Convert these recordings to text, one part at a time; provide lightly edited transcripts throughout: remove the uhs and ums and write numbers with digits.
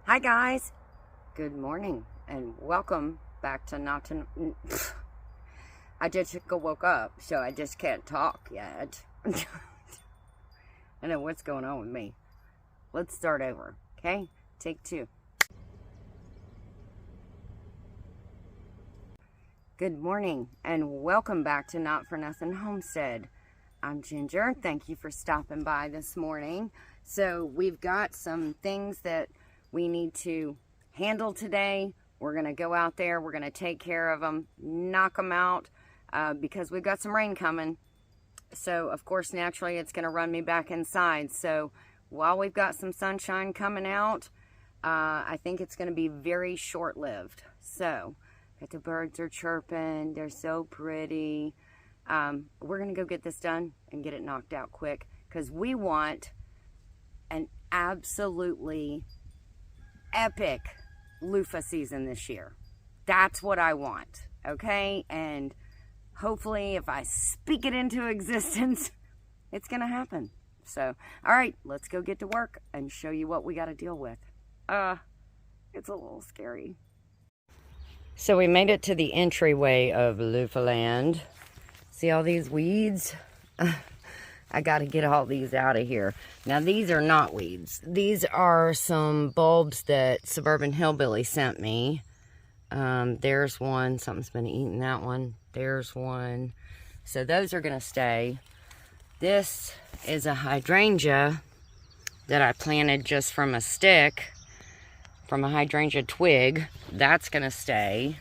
Hi guys, good morning and welcome back to Not to... I just woke up, so I just can't talk yet. I know what's going on with me. Let's start over, okay? Take two. Good morning and welcome back to Not for Nothing Homestead. I'm Ginger. Thank you for stopping by this morning. So we've got some things that we need to handle today. We're going to go out there. We're going to take care of them, knock them out because we've got some rain coming. So, of course, naturally, it's going to run me back inside. So, while we've got some sunshine coming out, I think it's going to be very short-lived. So, the birds are chirping. They're so pretty. We're going to go get this done and get it knocked out quick because we want an absolutely epic loofah season this year. That's what I want, okay? And hopefully if I speak it into existence, it's gonna happen. So, all right, let's go get to work and show you what we got to deal with. It's a little scary. So we made it to the entryway of Loofah Land. See all these weeds? I got to get all these out of here. Now, these are not weeds. These are some bulbs that Suburban Hillbilly sent me. There's one. Something's been eating that one. There's one. So those are going to stay. This is a hydrangea that I planted just from a stick, from a hydrangea twig. That's going to stay.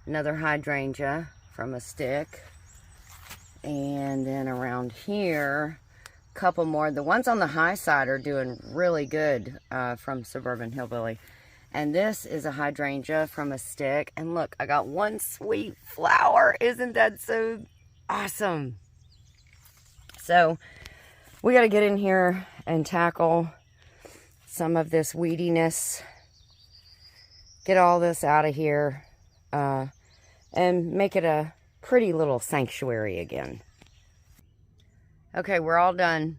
Another hydrangea from a stick. And then around here, a couple more. The ones on the high side are doing really good from Suburban Hillbilly. And this is a hydrangea from a stick. And look, I got one sweet flower. Isn't that so awesome? So we got to get in here and tackle some of this weediness. Get all this out of here and make it a pretty little sanctuary again. Okay, we're all done.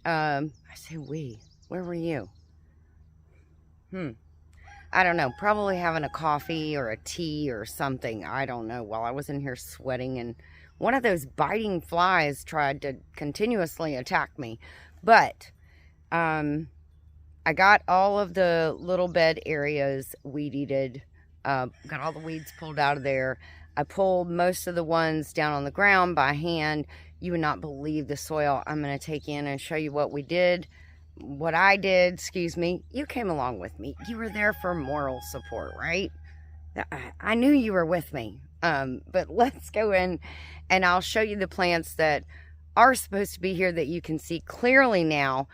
I say we. Where were you? I don't know. Probably having a coffee or a tea or something. I don't know. While I was in here sweating, and one of those biting flies tried to continuously attack me. But I got all of the little bed areas weed-eated. Got all the weeds pulled out of there. I pulled most of the ones down on the ground by hand. You would not believe the soil I'm going to take in and show you what we did. What I did, excuse me. You came along with me. You were there for moral support, right? I knew you were with me. But let's go in and I'll show you the plants that are supposed to be here that you can see clearly now.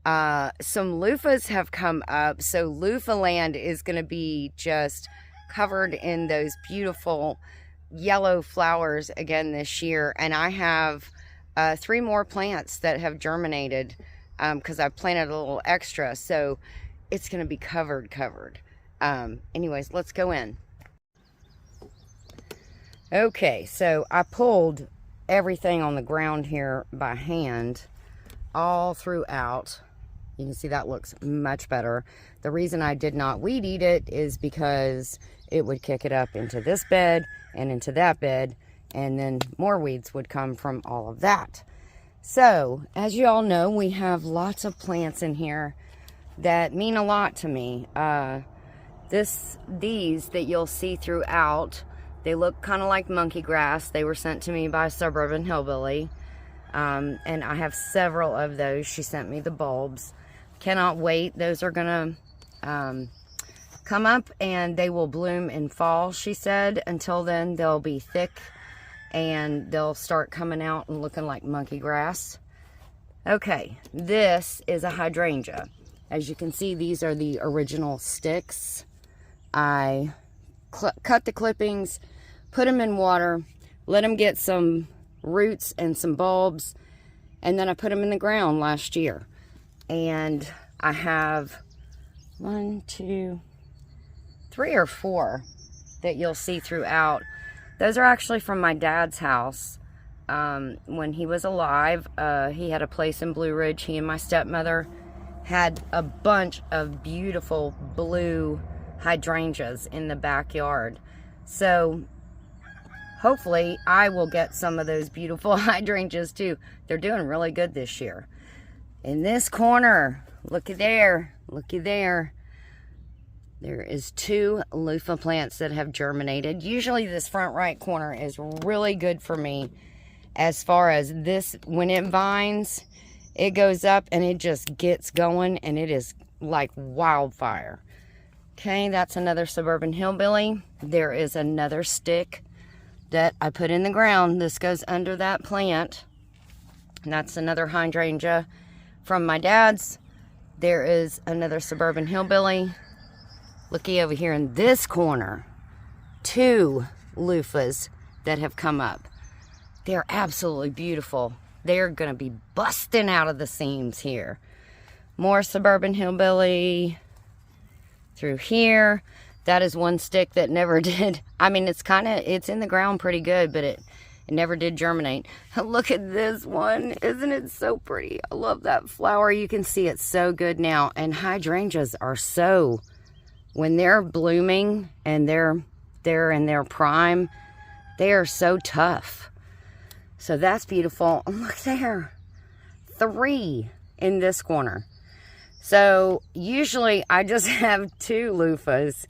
Some loofahs have come up. So Loofah Land is going to be just covered in those beautiful yellow flowers again this year. And I have 3 more plants that have germinated because I planted a little extra. So it's going to be covered. Anyways, let's go in. Okay, so I pulled everything on the ground here by hand all throughout. You can see that looks much better. The reason I did not weed eat it is because it would kick it up into this bed and into that bed, and then more weeds would come from all of that. So, as you all know, we have lots of plants in here that mean a lot to me. These that you'll see throughout, they look kind of like monkey grass. They were sent to me by Suburban Hillbilly. And I have several of those. She sent me the bulbs. Cannot wait. Those are gonna come up and they will bloom in fall, she said. Until then, they'll be thick and they'll start coming out and looking like monkey grass. Okay, this is a hydrangea. As you can see, these are the original sticks. I cut the clippings, put them in water, let them get some roots and some bulbs, and then I put them in the ground last year. And I have 1, 2, 3 or 4 that you'll see throughout. Those are actually from my dad's house. When he was alive, he had a place in Blue Ridge. He and my stepmother had a bunch of beautiful blue hydrangeas in the backyard. So hopefully I will get some of those beautiful hydrangeas too. They're doing really good this year. In this corner, looky there, looky there. There is 2 loofah plants that have germinated. Usually this front right corner is really good for me as far as this. When it vines, it goes up and it just gets going, and it is like wildfire. Okay, that's another suburban hillbilly. There is another stick that I put in the ground. This goes under that plant. And that's another hydrangea from my dad's. There is another suburban hillbilly. Looky over here in this corner. 2 loofahs that have come up. They're absolutely beautiful. They're going to be busting out of the seams here. More suburban hillbilly through here. That is one stick that never did. I mean, it's in the ground pretty good, but it never did germinate. Look at this one. Isn't it so pretty? I love that flower. You can see it's so good now. And hydrangeas are so, when they're blooming and they're in their prime, they are so tough. So that's beautiful. Look there. 3 in this corner. So usually I just have 2 loofahs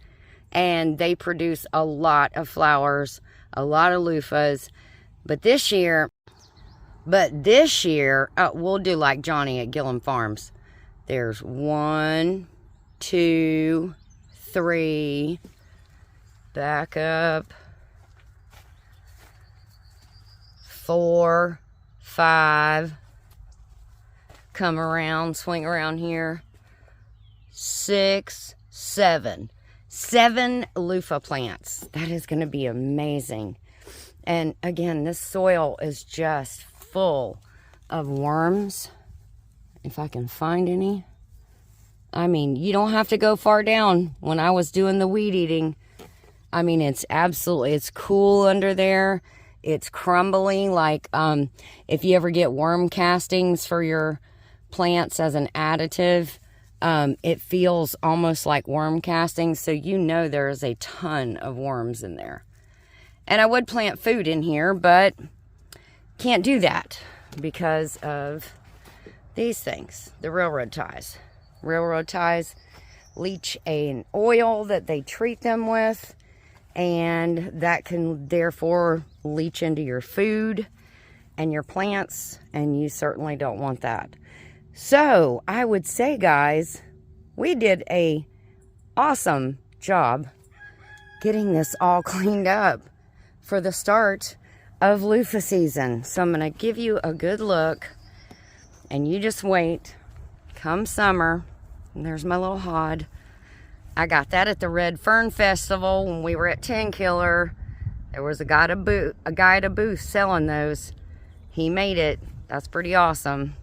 and they produce a lot of flowers, a lot of loofahs. But this year, we'll do like Johnny at Gillum Farms. There's 1, 2, 3. Back up. 4, 5, come around, swing around here, 6, 7 loofah plants. That is going to be amazing. And again, this soil is just full of worms, if I can find any. I mean, you don't have to go far down. When I was doing the weed eating, I mean, it's cool under there. It's crumbly, like if you ever get worm castings for your plants as an additive, it feels almost like worm castings, so you know there is a ton of worms in there. And I would plant food in here, but can't do that because of these things, the railroad ties. Railroad ties leach an oil that they treat them with, and that can therefore leach into your food and your plants, and you certainly don't want that. So I would say, guys, we did a awesome job getting this all cleaned up for the start of loofah season. So I'm going to give you a good look, and you just wait. Come summer, and there's my little hod. I got that at the Red Fern Festival when we were at 10 Killer. There was a guy at a booth selling those. He made it. That's pretty awesome.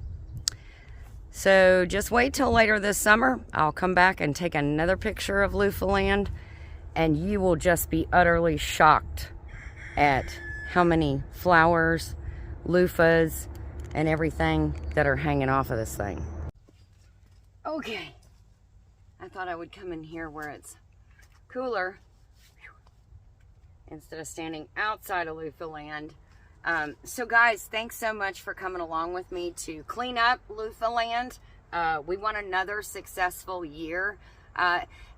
So just wait till later this summer. I'll come back and take another picture of Loofah Land, and you will just be utterly shocked at how many flowers, loofahs, and everything that are hanging off of this thing. Okay. I thought I would come in here where it's cooler instead of standing outside of Loofah Land. So guys, thanks so much for coming along with me to clean up Loofah Land. We want another successful year.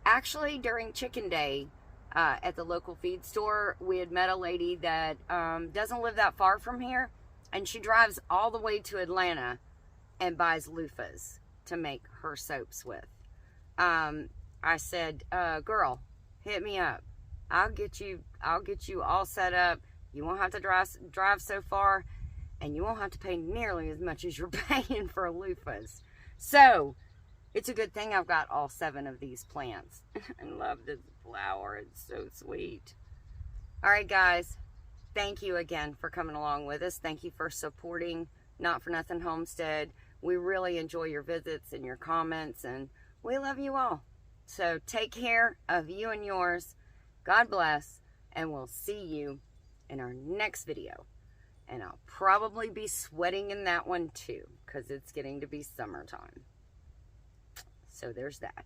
Actually, during Chicken Day at the local feed store, we had met a lady that doesn't live that far from here, and she drives all the way to Atlanta and buys loofahs to make her soaps with. I said, girl, hit me up. I'll get you all set up. You won't have to drive so far, and you won't have to pay nearly as much as you're paying for loofahs. So it's a good thing I've got all 7 of these plants. I love this flower. It's so sweet. All right, guys, thank you again for coming along with us. Thank you for supporting Not For Nothing Homestead. We really enjoy your visits and your comments, and we love you all. So take care of you and yours. God bless, and we'll see you in our next video. And I'll probably be sweating in that one too, because it's getting to be summertime. So there's that.